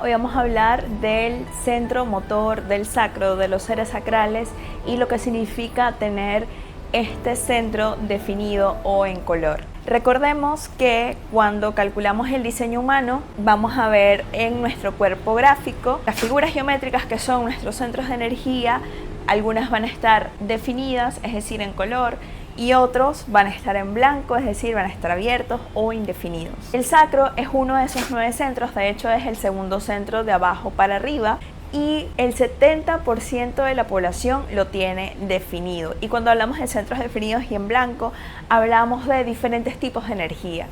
Hoy vamos a hablar del centro motor del sacro, de los seres sacrales y lo que significa tener este centro definido o en color. Recordemos que cuando calculamos el diseño humano vamos a ver en nuestro cuerpo gráfico las figuras geométricas que son nuestros centros de energía. Algunas van a estar definidas, es decir, en color, y otros van a estar en blanco, es decir, van a estar abiertos o indefinidos. El sacro es uno de esos 9 centros, de hecho es el segundo centro de abajo para arriba, y el 70% de la población lo tiene definido. Y cuando hablamos de centros definidos y en blanco, hablamos de diferentes tipos de energía,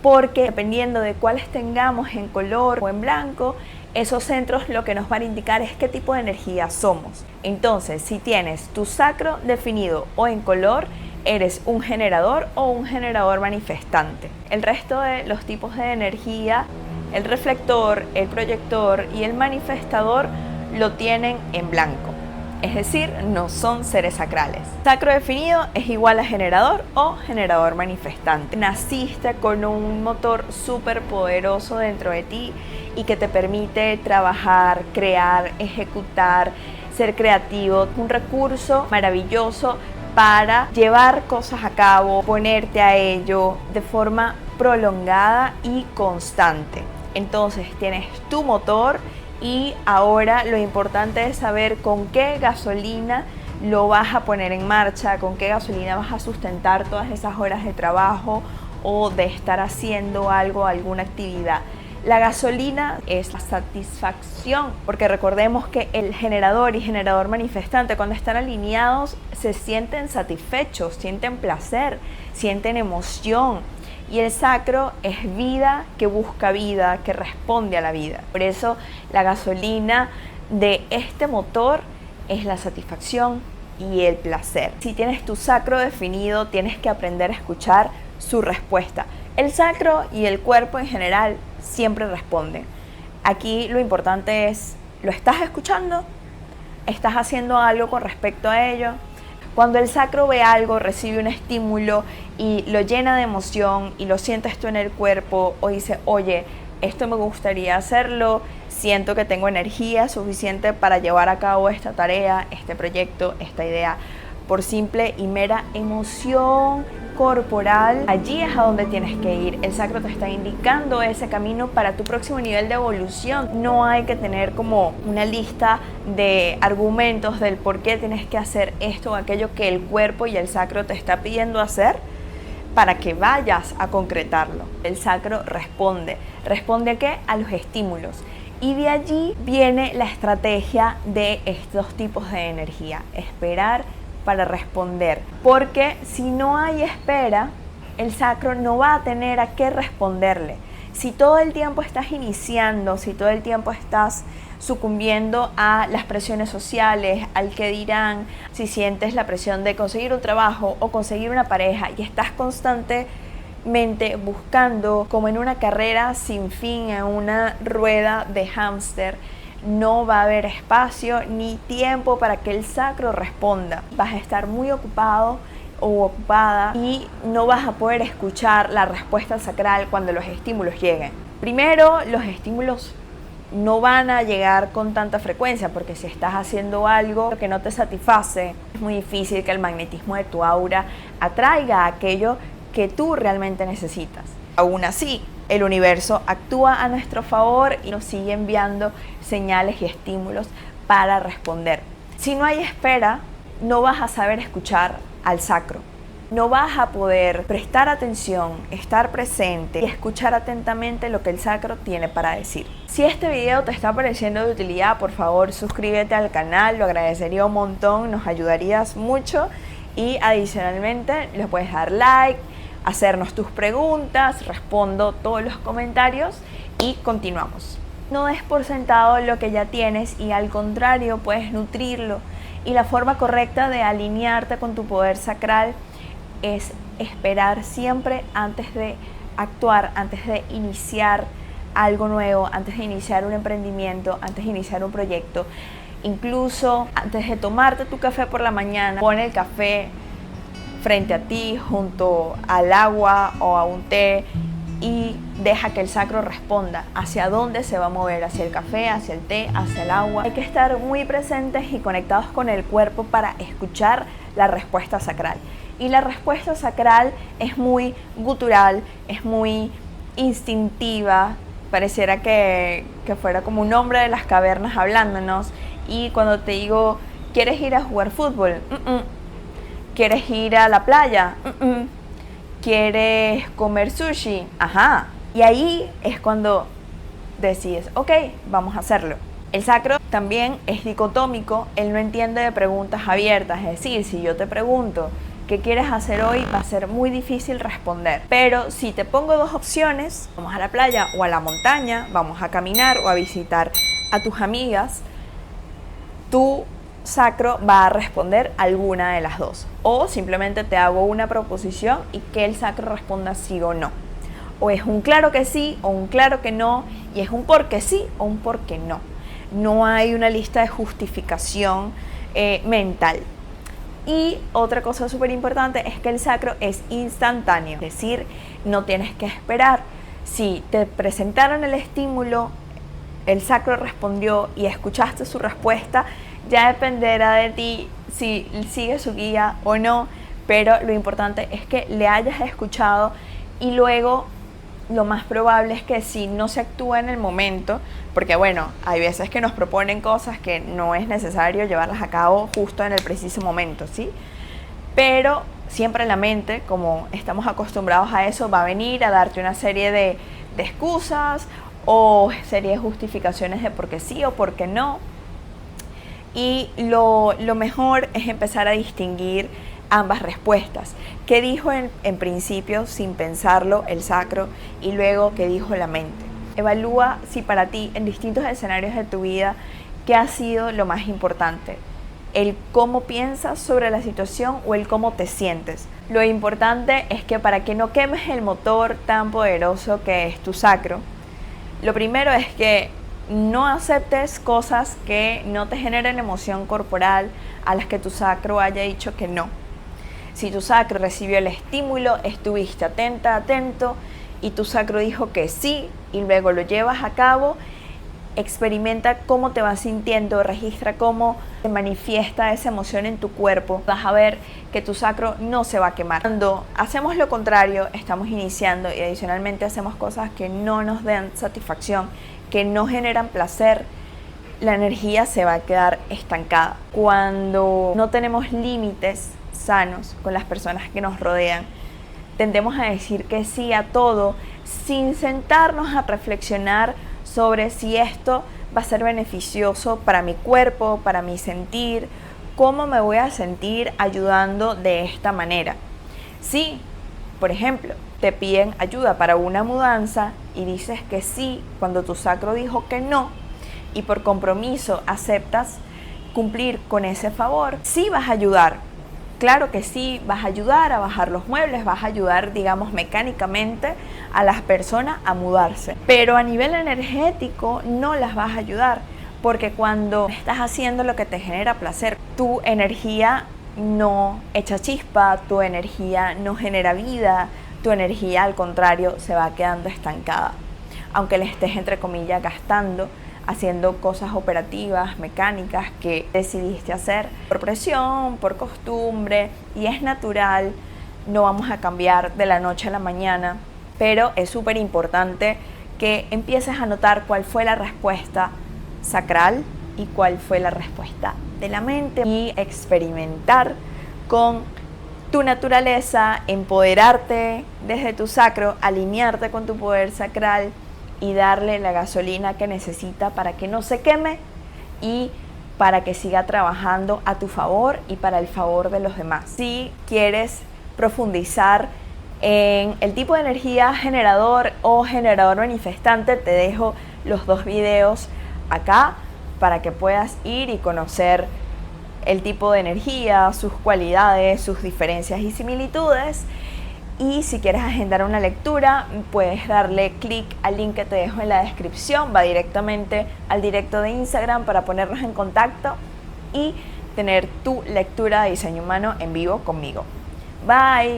porque dependiendo de cuáles tengamos en color o en blanco, esos centros lo que nos van a indicar es qué tipo de energía somos. Entonces, si tienes tu sacro definido o en color, eres un generador o un generador manifestante. El resto de los tipos de energía, el reflector, el proyector y el manifestador, lo tienen en blanco. Es decir, no son seres sacrales. Sacro definido es igual a generador o generador manifestante. Naciste con un motor súper poderoso dentro de ti y que te permite trabajar, crear, ejecutar, ser creativo. Un recurso maravilloso para llevar cosas a cabo, ponerte a ello de forma prolongada y constante. Entonces tienes tu motor y ahora lo importante es saber con qué gasolina lo vas a poner en marcha, con qué gasolina vas a sustentar todas esas horas de trabajo o de estar haciendo algo, alguna actividad. La gasolina es la satisfacción, porque recordemos que el generador y generador manifestante, cuando están alineados, se sienten satisfechos, sienten placer, sienten emoción. Y el sacro es vida que busca vida, que responde a la vida. Por eso la gasolina de este motor es la satisfacción y el placer. Si tienes tu sacro definido, tienes que aprender a escuchar su respuesta. El sacro y el cuerpo en general siempre responden. Aquí lo importante es, ¿lo estás escuchando? ¿Estás haciendo algo con respecto a ello? Cuando el sacro ve algo, recibe un estímulo y lo llena de emoción y lo sientes tú en el cuerpo o dice, oye, esto me gustaría hacerlo, siento que tengo energía suficiente para llevar a cabo esta tarea, este proyecto, esta idea, por simple y mera emoción corporal, allí es a donde tienes que ir. El sacro te está indicando ese camino para tu próximo nivel de evolución. No hay que tener como una lista de argumentos del por qué tienes que hacer esto o aquello que el cuerpo y el sacro te está pidiendo hacer para que vayas a concretarlo. El sacro responde. ¿Responde a qué? A los estímulos. Y de allí viene la estrategia de estos tipos de energía. Esperar para responder, porque si no hay espera, el sacro no va a tener a qué responderle. Si todo el tiempo estás iniciando, si todo el tiempo estás sucumbiendo a las presiones sociales, al que dirán, si sientes la presión de conseguir un trabajo o conseguir una pareja y estás constantemente buscando como en una carrera sin fin, en una rueda de hámster, no va a haber espacio ni tiempo para que el sacro responda. Vas a estar muy ocupado o ocupada y no vas a poder escuchar la respuesta sacral cuando los estímulos lleguen. Primero, los estímulos no van a llegar con tanta frecuencia, porque si estás haciendo algo que no te satisface, es muy difícil que el magnetismo de tu aura atraiga aquello que tú realmente necesitas. Aún así, el universo actúa a nuestro favor y nos sigue enviando señales y estímulos para responder. Si no hay espera, no vas a saber escuchar al sacro. No vas a poder prestar atención, estar presente y escuchar atentamente lo que el sacro tiene para decir. Si este video te está pareciendo de utilidad, por favor suscríbete al canal, lo agradecería un montón, nos ayudarías mucho. Y adicionalmente le puedes dar like, hacernos tus preguntas, respondo todos los comentarios y continuamos. No des por sentado lo que ya tienes y al contrario puedes nutrirlo. Y la forma correcta de alinearte con tu poder sacral es esperar siempre antes de actuar, antes de iniciar algo nuevo, antes de iniciar un emprendimiento, antes de iniciar un proyecto. Incluso antes de tomarte tu café por la mañana, pon el café frente a ti, junto al agua o a un té y deja que el sacro responda hacia dónde se va a mover, hacia el café, hacia el té, hacia el agua. Hay que estar muy presentes y conectados con el cuerpo para escuchar la respuesta sacral. Y la respuesta sacral es muy gutural, es muy instintiva, pareciera que fuera como un hombre de las cavernas hablándonos. Y cuando te digo, ¿quieres ir a jugar fútbol? ¿Quieres ir a la playa? ¿Quieres comer sushi? Ajá. Y ahí es cuando decides, ok, vamos a hacerlo. El sacro también es dicotómico, él no entiende de preguntas abiertas, es decir, si yo te pregunto, ¿qué quieres hacer hoy? Va a ser muy difícil responder. Pero si te pongo dos opciones, vamos a la playa o a la montaña, vamos a caminar o a visitar a tus amigas, tu sacro va a responder alguna de las dos. O simplemente te hago una proposición y que el sacro responda sí o no. O es un claro que sí o un claro que no, y es un porque sí o un porque no. No hay una lista de justificación mental. Y otra cosa súper importante es que el sacro es instantáneo, es decir, no tienes que esperar. Si te presentaron el estímulo, el sacro respondió y escuchaste su respuesta, ya dependerá de ti si sigue su guía o no, pero lo importante es que le hayas escuchado. Y luego lo más probable es que si no se actúa en el momento, porque bueno, hay veces que nos proponen cosas que no es necesario llevarlas a cabo justo en el preciso momento, ¿sí? Pero siempre la mente, como estamos acostumbrados a eso, va a venir a darte una serie de excusas o serie de justificaciones de por qué sí o por qué no. Y lo mejor es empezar a distinguir ambas respuestas. ¿Qué dijo en principio sin pensarlo el sacro y luego qué dijo la mente? Evalúa si para ti en distintos escenarios de tu vida qué ha sido lo más importante. El cómo piensas sobre la situación o el cómo te sientes. Lo importante es que para que no quemes el motor tan poderoso que es tu sacro, lo primero es que no aceptes cosas que no te generen emoción corporal, a las que tu sacro haya dicho que no. Si tu sacro recibió el estímulo, estuviste atenta, atento, y tu sacro dijo que sí, y luego lo llevas a cabo, experimenta cómo te vas sintiendo, registra cómo se manifiesta esa emoción en tu cuerpo. Vas a ver que tu sacro no se va a quemar. Cuando hacemos lo contrario, estamos iniciando y adicionalmente hacemos cosas que no nos den satisfacción, que no generan placer, la energía se va a quedar estancada. Cuando no tenemos límites sanos con las personas que nos rodean, tendemos a decir que sí a todo sin sentarnos a reflexionar sobre si esto va a ser beneficioso para mi cuerpo, para mi sentir, cómo me voy a sentir ayudando de esta manera. Si, por ejemplo, te piden ayuda para una mudanza y dices que sí cuando tu sacro dijo que no, y por compromiso aceptas cumplir con ese favor, sí vas a ayudar. Claro que sí, vas a ayudar a bajar los muebles, vas a ayudar, digamos, mecánicamente a las personas a mudarse. Pero a nivel energético no las vas a ayudar, porque cuando estás haciendo lo que te genera placer, tu energía no echa chispa, tu energía no genera vida, tu energía al contrario se va quedando estancada. Aunque le estés, entre comillas, gastando, haciendo cosas operativas, mecánicas que decidiste hacer por presión, por costumbre, y es natural, no vamos a cambiar de la noche a la mañana, pero es súper importante que empieces a notar cuál fue la respuesta sacral y cuál fue la respuesta de la mente y experimentar con tu naturaleza, empoderarte desde tu sacro, alinearte con tu poder sacral y darle la gasolina que necesita para que no se queme y para que siga trabajando a tu favor y para el favor de los demás. Si quieres profundizar en el tipo de energía generador o generador manifestante, te dejo los dos videos acá para que puedas ir y conocer el tipo de energía, sus cualidades, sus diferencias y similitudes. Y si quieres agendar una lectura, puedes darle clic al link que te dejo en la descripción, va directamente al directo de Instagram para ponernos en contacto y tener tu lectura de diseño humano en vivo conmigo. Bye.